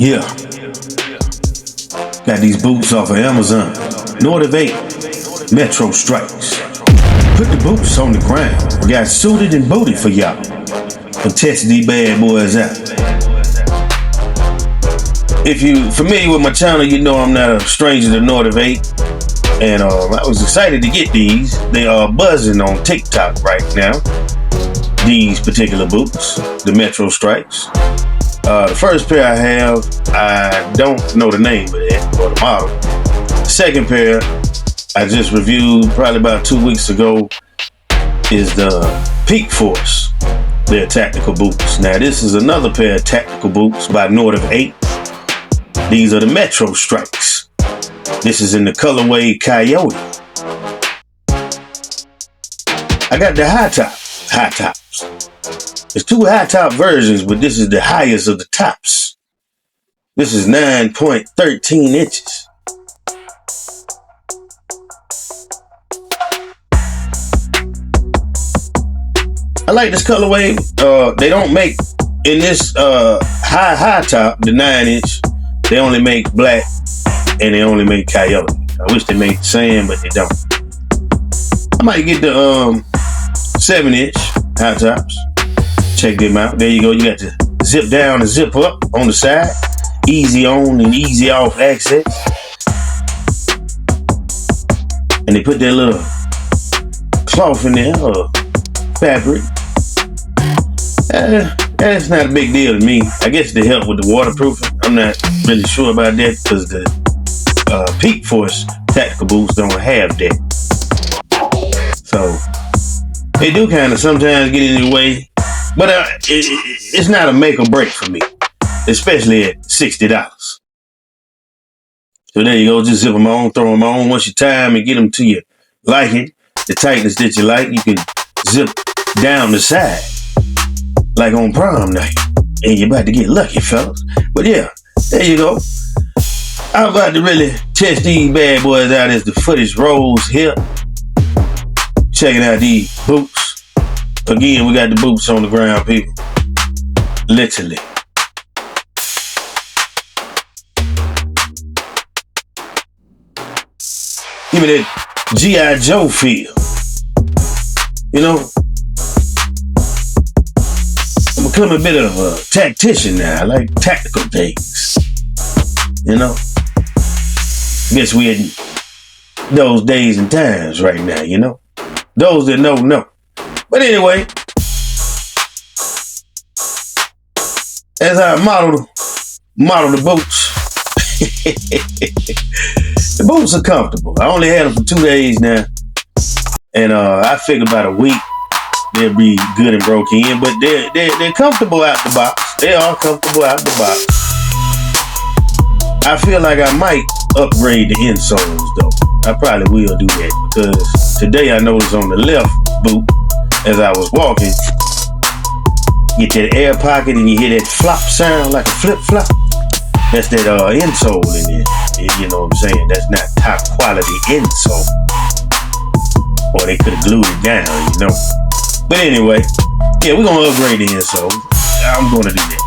Yeah, got these boots off of Amazon. NORTIV 8 Metrostrikes. Put the boots on the ground. Got suited and booted for y'all. And test these bad boys out. If you familiar with my channel, you know I'm not a stranger to NORTIV 8. And I was excited to get these. They are buzzing on TikTok right now. These particular boots, the Metrostrikes. The first pair I have, I don't know the name of it or the model. The second pair I just reviewed probably about 2 weeks ago is the Peak Force. They're tactical boots. Now this is another pair of tactical boots by NORTIV 8. These are the Metrostrikes. This is in the colorway Coyote. I got the high tops. There's two high top versions, but this is the highest of the tops. This is 9.13 inches. I like this colorway. They don't make in this high top, the 9-inch. They only make black and they only make Coyote. I wish they made the same, but they don't. I might get the 7-inch high tops. Check them out. There you go. You got the zip down and zip up on the side. Easy on and easy off access. And they put that little cloth in there, or fabric. That's not a big deal to me. I guess they help with the waterproofing. I'm not really sure about that because the Peak Force tactical boots don't have that. So they do kind of sometimes get in your way. But it's not a make or break for me, especially at $60. So there you go, just zip them on, throw them on. Once you tie them and get them to your liking, the tightness that you like, you can zip down the side, like on prom night. And you're about to get lucky, fellas. But yeah, there you go. I'm about to really test these bad boys out as the footage rolls here. Checking out these boots. Again, we got the boots on the ground, people. Literally. Give me that G.I. Joe feel. You know? I'm becoming a bit of a tactician now. I like tactical things. You know? Guess we're in those days and times right now, you know? Those that know. But anyway, as I model the boots, the boots are comfortable. I only had them for 2 days now, and I figure about a week they'll be good and broke in. But they're comfortable out the box. They are comfortable out the box. I feel like I might upgrade the insoles though. I probably will do that because today I noticed on the left boot, as I was walking, get that air pocket and you hear that flop sound like a flip flop. That's that insole in there. You know what I'm saying? That's not top quality insole. Or they could have glued it down, you know. But anyway, yeah, we're gonna upgrade the insole. I'm gonna do that.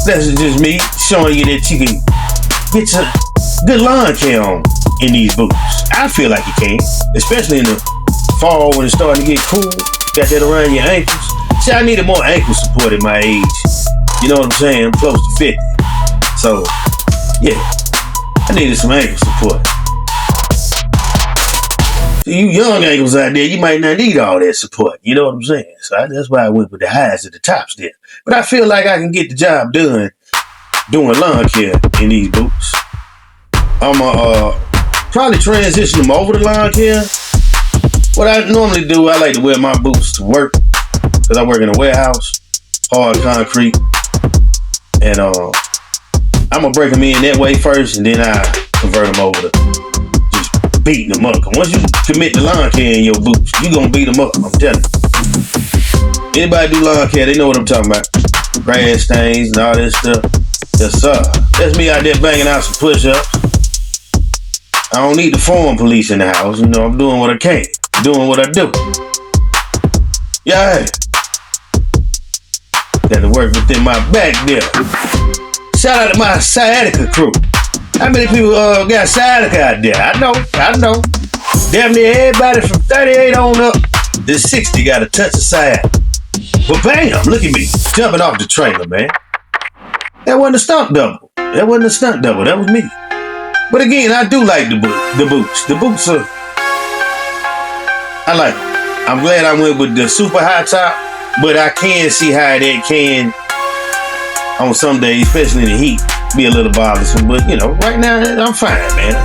That's just me showing you that you can get some good lawn care on in these boots. I feel like you can, especially in the fall when it's starting to get cool. Got that around your ankles. See, I needed more ankle support at my age. You know what I'm saying? I'm close to 50. So, yeah, I needed some ankle support. So you young ankles out there, you might not need all that support. You know what I'm saying? So that's why I went with the highs at the tops there. But I feel like I can get the job done doing lawn care in these boots. I'm probably transition them over to lawn care. What I normally do, I like to wear my boots to work because I work in a warehouse, hard concrete, and I'm gonna break them in that way first, and then I convert them over to just beating them up. Once you commit to lawn care in your boots, you gonna beat them up. I'm telling you. Anybody do lawn care, they know what I'm talking about. Grass stains and all that stuff. Yes, sir. That's me out there banging out some push-ups. I don't need the foreign police in the house. You know, I'm doing what I can. Doing what I do. Yeah. Got to work within my back there. Shout out to my sciatica crew. How many people got sciatica out there? I know. Damn near everybody from 38 on up to 60 got a touch of sciatica. But bam, look at me, jumping off the trailer, man. That wasn't a stunt double. That was me. But again, I do like the boots. The boots are, I like them. I'm glad I went with the super high top, but I can see how that can, on some days, especially in the heat, be a little bothersome. But you know, right now I'm fine, man.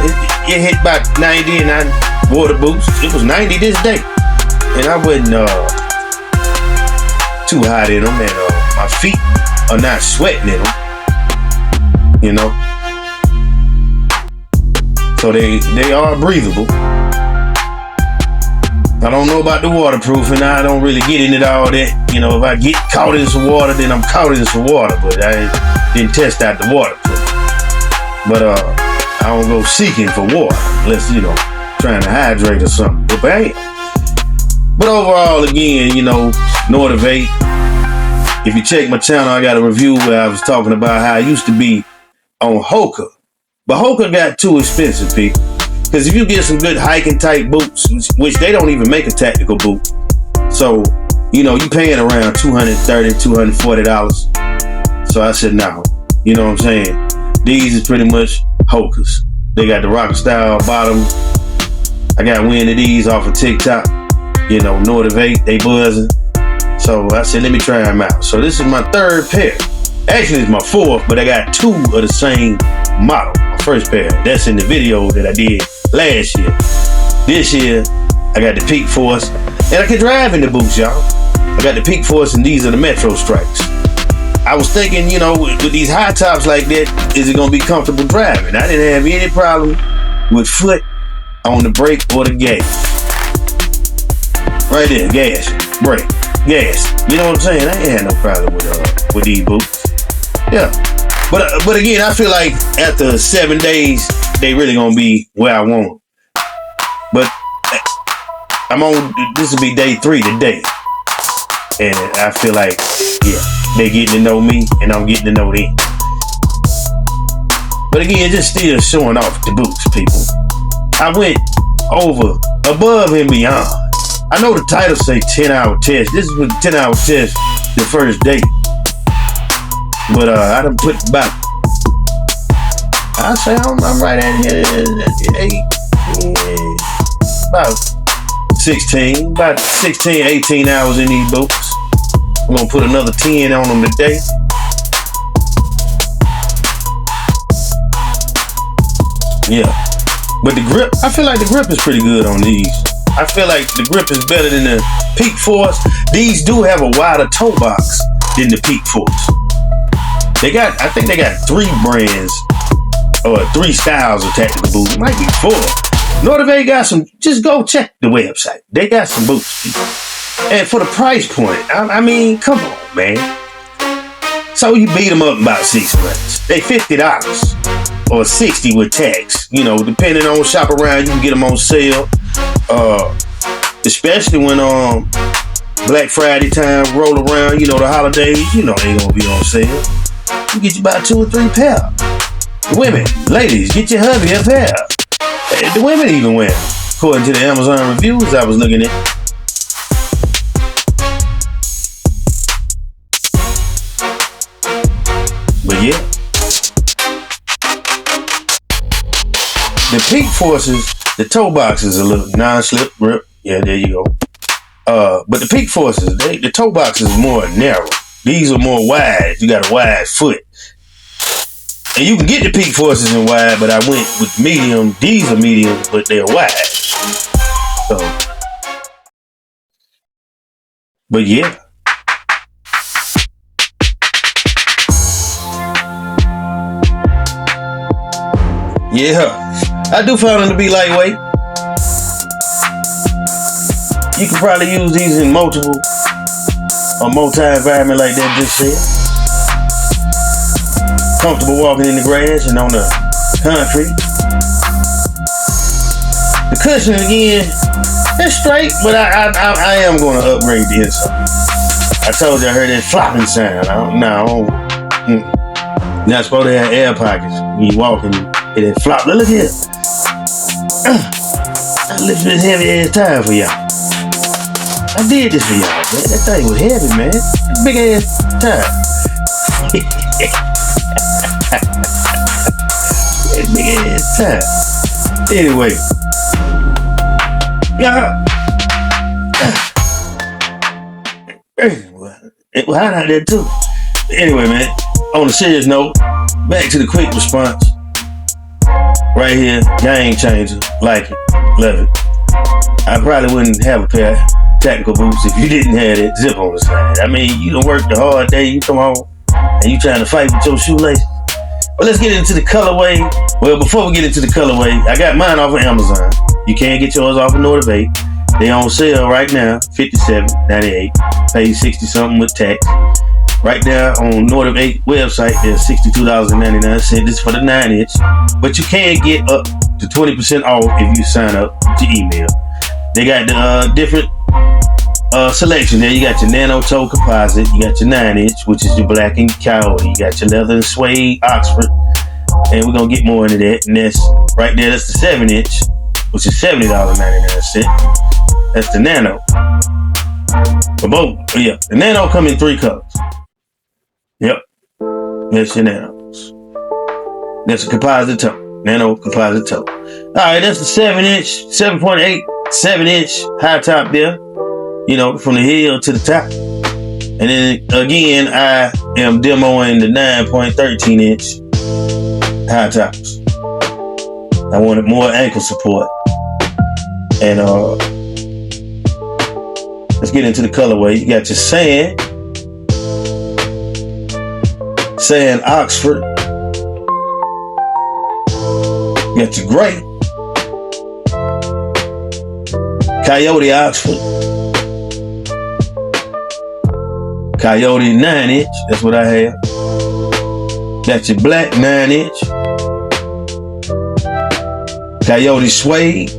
It hit about 90 and I wore the boots. It was 90 this day, and I wasn't too hot in them, and my feet are not sweating in them. You know, so they are breathable. I don't know about the waterproofing. I don't really get into all that. You know, if I get caught in some water, then I'm caught in some water. But I didn't test out the waterproof. But I don't go seeking for water unless, you know, trying to hydrate or something. But bam. But overall, again, you know, NORTIV 8. If you check my channel, I got a review where I was talking about how I used to be on Hoka. But Hoka got too expensive, people. Because if you get some good hiking type boots, which they don't even make a tactical boot. So, you know, you paying around $230, $240. So I said, no. You know what I'm saying? These is pretty much Hokas. They got the rock style bottom. I got wind of these off of TikTok. You know, NORTIV 8, they buzzing. So I said, let me try them out. So this is my third pair. Actually, it's my fourth, but I got two of the same model. My first pair. That's in the video that I did last year. This year, I got the Peak Force. And I can drive in the boots, y'all. I got the Peak Force, and these are the Metrostrikes. I was thinking, you know, with these high tops like that, is it going to be comfortable driving? I didn't have any problem with foot on the brake or the gas. Right there, gas, brake, gas. You know what I'm saying? I ain't had no problem with these boots. Yeah. But again, I feel like after 7 days, they really gonna be where I want them. But this will be day 3 today. And I feel like, yeah, they getting to know me and I'm getting to know them. But again, just still showing off the boots, people. I went above and beyond. I know the title say 10-hour test. This is a 10-hour test the first day. But I done put about, I say I'm right at here, about 16, 18 hours in these boots. I'm gonna put another 10 on them today. Yeah, but the grip, I feel like the grip is pretty good on these. I feel like the grip is better than the Peak Force. These do have a wider toe box than the Peak Force. I think they got 3 brands or 3 styles of tactical boots. It might be 4. NORTIV 8 got some. Just go check the website. They got some boots, people. And for the price point, I mean, come on, man. So you beat them up in about 6 months. They $50 or $60 with tax. You know, depending on shop around, you can get them on sale. Especially when Black Friday time roll around, you know, the holidays, you know they gonna be on sale. You get you about 2 or 3 pair. Women, ladies, get your hubby a pair. The women even wear them, according to the Amazon reviews I was looking at. But yeah, the Peak Forces, the toe box is a little non-slip grip. Yeah, there you go. But the Peak Forces, the toe box is more narrow. These are more wide. You got a wide foot. And you can get the Peak Forces in wide, but I went with medium. These are medium, but they're wide. So, but yeah. Yeah, I do find them to be lightweight. You can probably use these in multiple or multi-environment like that just said. Comfortable walking in the grass and on the concrete. The cushion again, it's straight, but I am going to upgrade the inside. I told you I heard that flopping sound. You're not supposed to have air pockets when you walking. It flop. Look here. I lifted this heavy ass tire for y'all. I did this for y'all, man. That thing was heavy, man. That big ass tire. That big ass tire. Anyway. It was hot out there too. Anyway, man, on a serious note, back to the quick response. Right here, game changer. Like it, love it. I probably wouldn't have a pair of tactical boots if you didn't have that zip on the side. I mean, you done worked a hard day, you come home, and you trying to fight with your shoelaces. But let's get into the colorway. Well, before we get into the colorway, I got mine off of Amazon. You can get yours off of NORTIV. They on sale right now, $57.98. Pay 60 something with tax. Right now on NORTIV website, there's $62.99. This is for the 9-inch. But you can get up to 20% off if you sign up to email. They got the different selection there. You got your nano toe composite. You got your 9-inch, which is your black and coyote. You got your leather and suede Oxford. And we're going to get more into that. And that's right there. That's the 7-inch, which is $70.99. That's the nano. For both. Yeah. The nano come in 3 colors. Yep. That's your nanos. That's a composite toe. Nano composite toe. Alright, that's the 7-inch, 7.8, 7-inch high top there. You know, from the heel to the top. And then again, I am demoing the 9.13 inch high tops. I wanted more ankle support. And let's get into the colorway. You got your sand Oxford. You got your gray coyote Oxford. Coyote 9-inch. That's what I have. Got your black 9-inch. Coyote suede.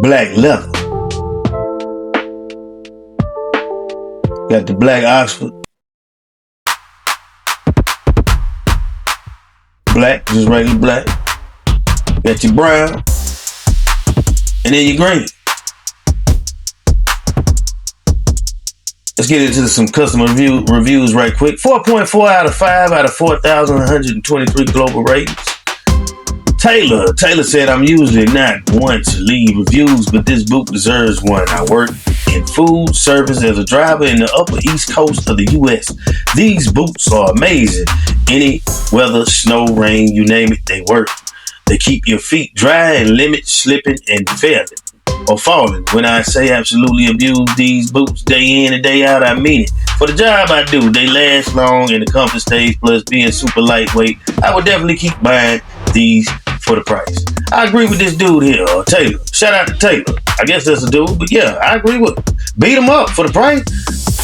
Black leather. Got the black Oxford. Black, just regular black. Got your brown. And then your green. Let's get into some customer reviews right quick. 4.4 out of 5 out of 4,123 global ratings. Taylor said, I'm usually not one to leave reviews, but this boot deserves one. I work in food service as a driver in the upper east coast of the U.S. These boots are amazing. Any weather, snow, rain, you name it, they work. They keep your feet dry and limit slipping and falling. When I say absolutely abuse these boots day in and day out, I mean it. For the job I do, they last long in the comfort stage, plus being super lightweight. I would definitely keep buying these for the price. I agree with this dude here, Taylor. Shout out to Taylor. I guess that's a dude, but yeah, I agree with him. Beat him up for the price.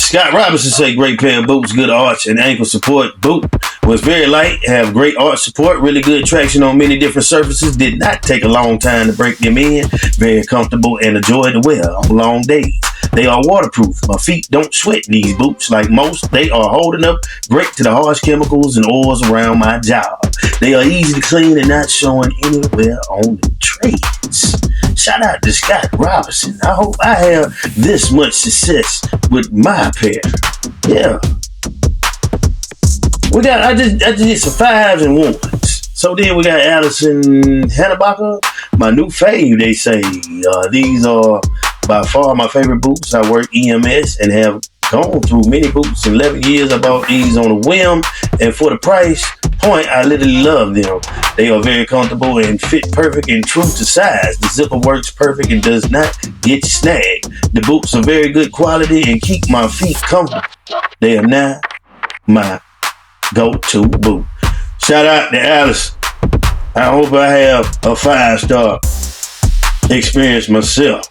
Scott Robinson said, great pair of boots, good arch and ankle support. Boot was very light, have great arch support, really good traction on many different surfaces. Did not take a long time to break them in. Very comfortable and a joy to wear on long days. They are waterproof. My feet don't sweat these boots like most. They are holding up great to the harsh chemicals and oils around my job. They are easy to clean and not showing anywhere on the trades. Shout out to Scott Robinson. I hope I have this much success with my pair. Yeah. I just did some 5s and 1s. So then we got Allison Hannebacher, my new fave, they say. These are by far my favorite boots. I work EMS and have gone through many boots. In 11 years, I bought these on a whim, and for the price point, I literally love them. They are very comfortable and fit perfect and true to size. The zipper works perfect and does not get snagged. The boots are very good quality and keep my feet comfortable. They are now my go-to boot. Shout out to Alice. I hope I have a 5-star experience myself.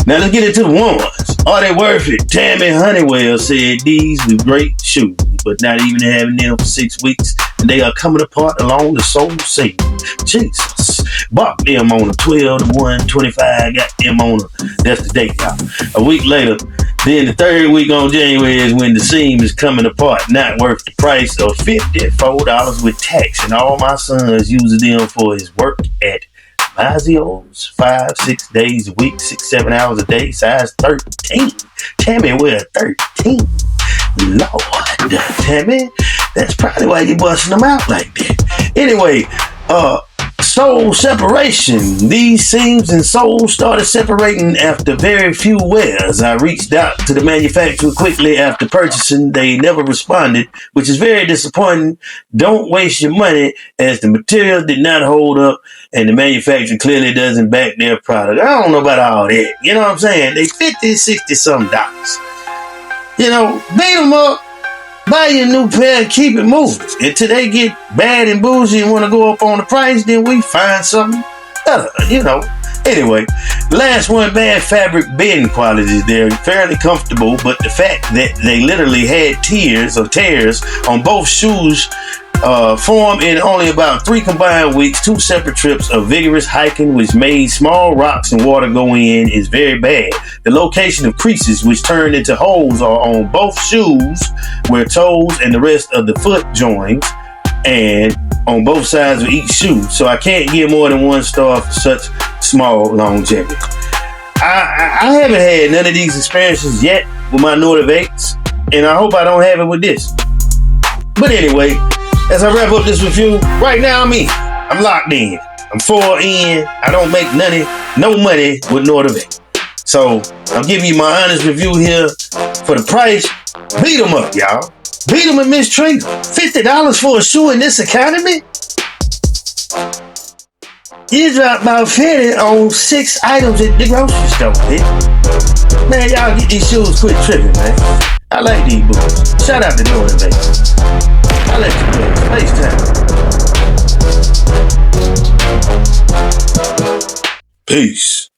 Now let's get into the ones. Are they worth it? Tammy Honeywell said these were great shoes. but not even having them for 6 weeks, and they are coming apart along the sole seam. Jesus. Bought them on a 12 to 125, got them on that's the date, y'all. A week later, then the third week on January is when the seam is coming apart, not worth the price of $54 with tax, and all my sons uses them for his work at Mazio's 5-6 days a week, 6-7 hours a day, size 13. Tammy wear 13. Lord, Tammy, that's probably why you busting them out like that. Anyway, sole separation. These seams and soles started separating after very few wears. I reached out to the manufacturer quickly after purchasing. They never responded, which is very disappointing. Don't waste your money, as the material did not hold up and the manufacturer clearly doesn't back their product. I don't know about all that. You know what I'm saying? They $50, $60 some dollars. You know, beat them up. Buy you a new pair and keep it moving. Until they get bad and bougie and want to go up on the price, then we find something better, you know. Anyway, last one, bad fabric bend qualities. They're fairly comfortable, but the fact that they literally had tears on both shoes formed in only about 3 combined weeks, 2 separate trips of vigorous hiking, which made small rocks and water go in, is very bad. The location of creases, which turned into holes, are on both shoes, where toes and the rest of the foot joins, and on both sides of each shoe. So I can't give more than 1 star for such small longevity. I haven't had none of these experiences yet with my NORTIV 8s, and I hope I don't have it with this. But anyway, as I wrap up this review, right now I'm locked in. I'm 4 in. I don't make no money with NORTIV 8. So I'm giving you my honest review here. For the price, beat them up, y'all. Beat them and mistreat them. $50 for a shoe in this economy? You drop about 50 on 6 items at the grocery store, man. Man, y'all get these shoes, quit tripping, man. I like these boots. Shout out to NORTIV 8. I let you know. FaceTime. Peace.